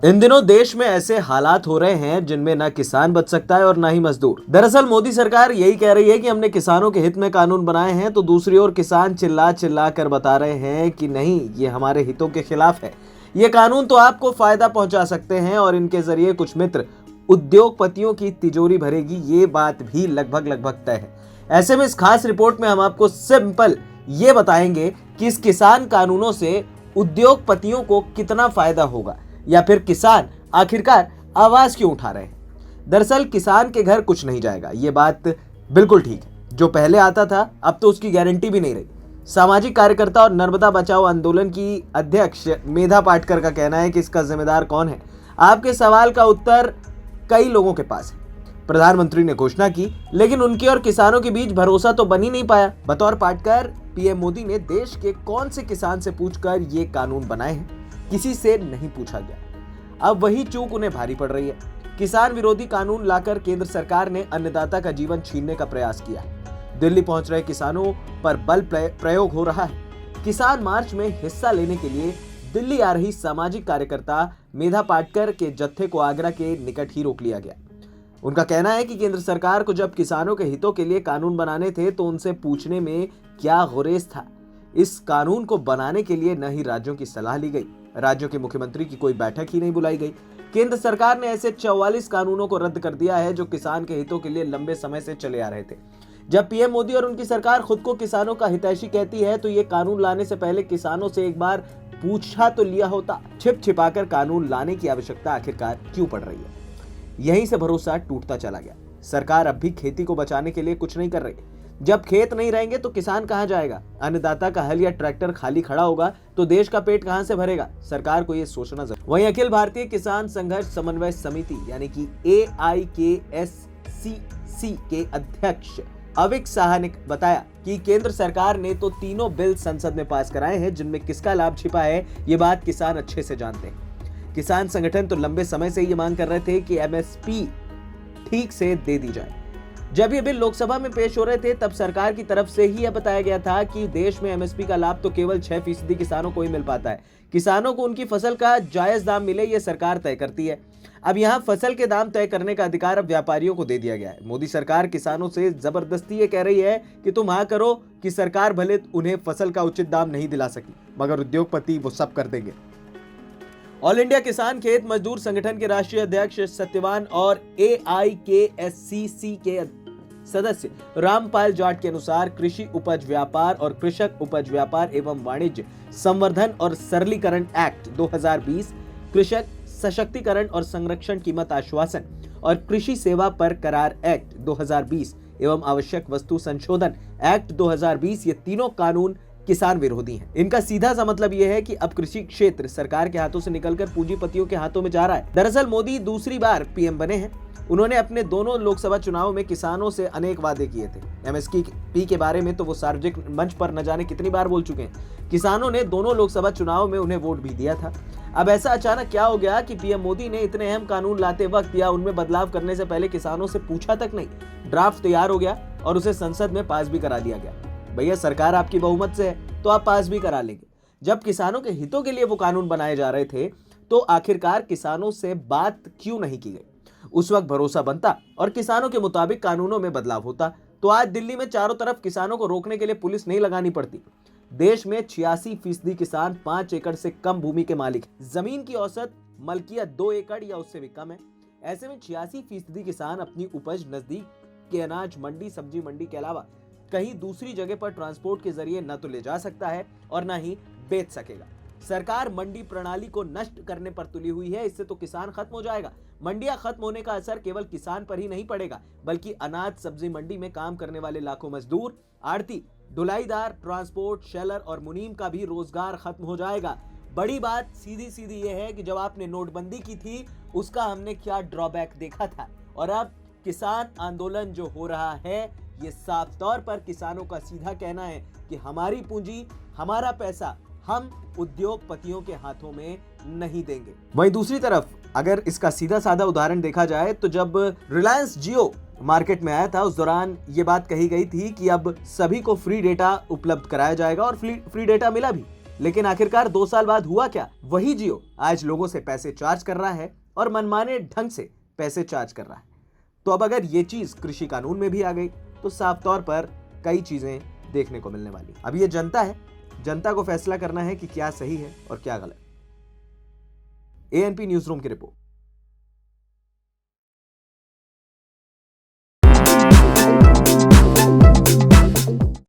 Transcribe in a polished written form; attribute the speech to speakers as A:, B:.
A: इन दिनों देश में ऐसे हालात हो रहे हैं जिनमें ना किसान बच सकता है और ना ही मजदूर। दरअसल मोदी सरकार यही कह रही है कि हमने किसानों के हित में कानून बनाए हैं, तो दूसरी ओर किसान चिल्ला चिल्ला कर बता रहे हैं कि नहीं, ये हमारे हितों के खिलाफ है। ये कानून तो आपको फायदा पहुंचा सकते हैं और इनके जरिए कुछ मित्र उद्योगपतियों की तिजोरी भरेगी, ये बात भी लगभग तय है। ऐसे में इस खास रिपोर्ट में हम आपको सिंपल ये बताएंगे कि इस किसान कानूनों से उद्योगपतियों को कितना फायदा होगा, या फिर किसान आखिरकार आवाज क्यों उठा रहे हैं। दरअसल किसान के घर कुछ नहीं जाएगा, ये बात बिल्कुल ठीक है। जो पहले आता था अब तो उसकी गारंटी भी नहीं रही। सामाजिक कार्यकर्ता और नर्मदा बचाओ आंदोलन की अध्यक्ष मेधा पाटकर का कहना है कि इसका जिम्मेदार कौन है। आपके सवाल का उत्तर कई लोगों के पास है। प्रधानमंत्री ने घोषणा की, लेकिन उनके और किसानों के बीच भरोसा तो बन ही नहीं पाया। बतौर पाटकर पीएम मोदी ने देश के कौन से किसान से पूछकर ये कानून बनाए हैं? किसी से नहीं पूछा गया। अब वही चूक उन्हें भारी पड़ रही है। किसान विरोधी कानून लाकर केंद्र सरकार ने अन्नदाता का जीवन छीनने का प्रयास किया है। दिल्ली पहुंच रहे किसानों पर बल प्रयोग हो रहा है। किसान मार्च में हिस्सा लेने के लिए दिल्ली आ रही सामाजिक कार्यकर्ता मेधा पाटकर के जत्थे को आगरा के निकट ही रोक लिया गया। उनका कहना है कि केंद्र सरकार को जब किसानों के हितों के लिए कानून बनाने थे तो उनसे पूछने में क्या गुरेज था। इस कानून को बनाने के लिए न ही राज्यों की सलाह ली गई, राज्यों के मुख्यमंत्री की कोई बैठक ही नहीं बुलाई गई। केंद्र सरकार ने ऐसे 44 कानूनों को रद्द कर दिया है जो किसान के हितों के लिए लंबे समय से चले आ रहे थे। जब पीएम मोदी और उनकी सरकार खुद को किसानों का हितैषी कहती है तो ये कानून लाने से पहले किसानों से एक बार पूछा तो लिया होता। छिप छिपाकर कानून लाने की आवश्यकता आखिरकार क्यों पड़ रही है? यहीं से भरोसा टूटता चला गया। सरकार अब भी खेती को बचाने के लिए कुछ नहीं कर रही। जब खेत नहीं रहेंगे तो किसान कहां जाएगा? अन्नदाता का हल या ट्रैक्टर खाली खड़ा होगा तो देश का पेट कहां से भरेगा? सरकार को यह सोचना जरूरी। वहीं अखिल भारतीय किसान संघर्ष समन्वय समिति यानी कि AIKSCC के अध्यक्ष अविक साहा ने बताया कि केंद्र सरकार ने तो तीनों बिल संसद में पास कराए हैं, जिनमें किसका लाभ छिपा है ये बात किसान अच्छे से जानते हैं। किसान संगठन तो लंबे समय से ये मांग कर रहे थे कि MSP ठीक से दे दी जाए। जब ये बिल लोकसभा में पेश हो रहे थे तब सरकार की तरफ से ही यह बताया गया था कि देश में MSP का लाभ तो केवल 6% किसानों को ही मिल पाता है। किसानों को उनकी फसल का जायज दाम मिले ये सरकार तय करती है। अब यहाँ फसल के दाम तय करने का अधिकार अब व्यापारियों को दे दिया गया है। मोदी सरकार किसानों से जबरदस्ती ये कह रही है कि तुम हाँ करो कि सरकार भले उन्हें फसल का उचित दाम नहीं दिला सकी, मगर उद्योगपति वो सब कर देंगे। ऑल इंडिया किसान खेत मजदूर संगठन के राष्ट्रीय अध्यक्ष सत्यवान और AIKSCC के सदस्य रामपाल जाट के अनुसार कृषि उपज व्यापार और कृषक उपज व्यापार एवं वाणिज्य संवर्धन और सरलीकरण एक्ट 2020, कृषक सशक्तिकरण और संरक्षण कीमत आश्वासन और कृषि सेवा पर करार एक्ट 2020 एवं आवश्यक वस्तु संशोधन एक्ट 2020 ये तीनों कानून किसान विरोधी हैं। इनका सीधा सा मतलब यह है कि अब कृषि क्षेत्र सरकार के हाथों से निकलकर पूंजीपतियों के हाथों में जा रहा है। दरअसल मोदी दूसरी बार पीएम बने हैं। उन्होंने अपने दोनों लोकसभा चुनाव में किसानों से अनेक वादे किए थे। MSP के बारे में तो वो सार्वजनिक मंच पर न जाने कितनी बार बोल चुके हैं। किसानों ने दोनों लोकसभा चुनाव में उन्हें वोट भी दिया था। अब ऐसा अचानक क्या हो गया कि पीएम मोदी ने इतने अहम कानून लाते वक्त या उनमें बदलाव करने से पहले किसानों से पूछा तक नहीं? ड्राफ्ट तैयार हो गया और उसे संसद में पास भी करा दिया गया। भैया सरकार आपकी बहुमत से है तो आप पास भी करा लेंगे। जब किसानों के हितों के लिए वो कानून बनाए जा रहे थे तो आखिरकार किसानों से बात क्यों नहीं की गई? उस वक्त भरोसा बनता और किसानों के मुताबिक कानूनों में बदलाव होता तो आज दिल्ली में चारों तरफ किसानों को रोकने के लिए पुलिस नहीं लगानी पड़ती। देश में 86% किसान 5 एकड़ से कम भूमि के मालिक हैं। जमीन की औसत मलकियत 2 एकड़ या उससे भी कम है। ऐसे में 86% किसान अपनी उपज नजदीक के अनाज मंडी, सब्जी मंडी के अलावा कहीं दूसरी जगह पर ट्रांसपोर्ट के जरिए न तो ले जा सकता है और न ही बेच सकेगा। सरकार मंडी प्रणाली को नष्ट करने पर तुली हुई है। इससे तो किसान खत्म हो जाएगा। मंडियां खत्म होने का असर केवल किसान पर ही नहीं पड़ेगा, बल्कि अनाज सब्जी मंडी में काम करने वाले लाखों मजदूर, आड़ती, ढुलाईदार, ट्रांसपोर्ट, शेलर और मुनीम का भी रोजगार खत्म हो जाएगा। बड़ी बात सीधी सीधी ये है कि जब आपने नोटबंदी की थी उसका हमने क्या ड्रॉबैक देखा था, और अब किसान आंदोलन जो हो रहा है ये साफ तौर पर किसानों का सीधा कहना है कि हमारी पूंजी, हमारा पैसा हम उद्योगपतियों के हाथों में नहीं देंगे। वहीं दूसरी तरफ अगर इसका सीधा साधा उदाहरण देखा जाए तो जब रिलायंस जियो मार्केट में आया था उस दौरान ये बात कही गई थी कि अब सभी को फ्री डेटा उपलब्ध कराया जाएगा और फ्री डेटा मिला भी। लेकिन आखिरकार 2 साल बाद हुआ क्या? वही जियो आज लोगों से पैसे चार्ज कर रहा है और मनमाने ढंग से पैसे चार्ज कर रहा है। तो अब अगर ये चीज कृषि कानून में भी आ गई तो साफ तौर पर कई चीजें देखने को मिलने वाली। अब ये जनता है, जनता को फैसला करना है कि क्या सही है और क्या गलत। एएनपी न्यूज़ रूम की रिपोर्ट।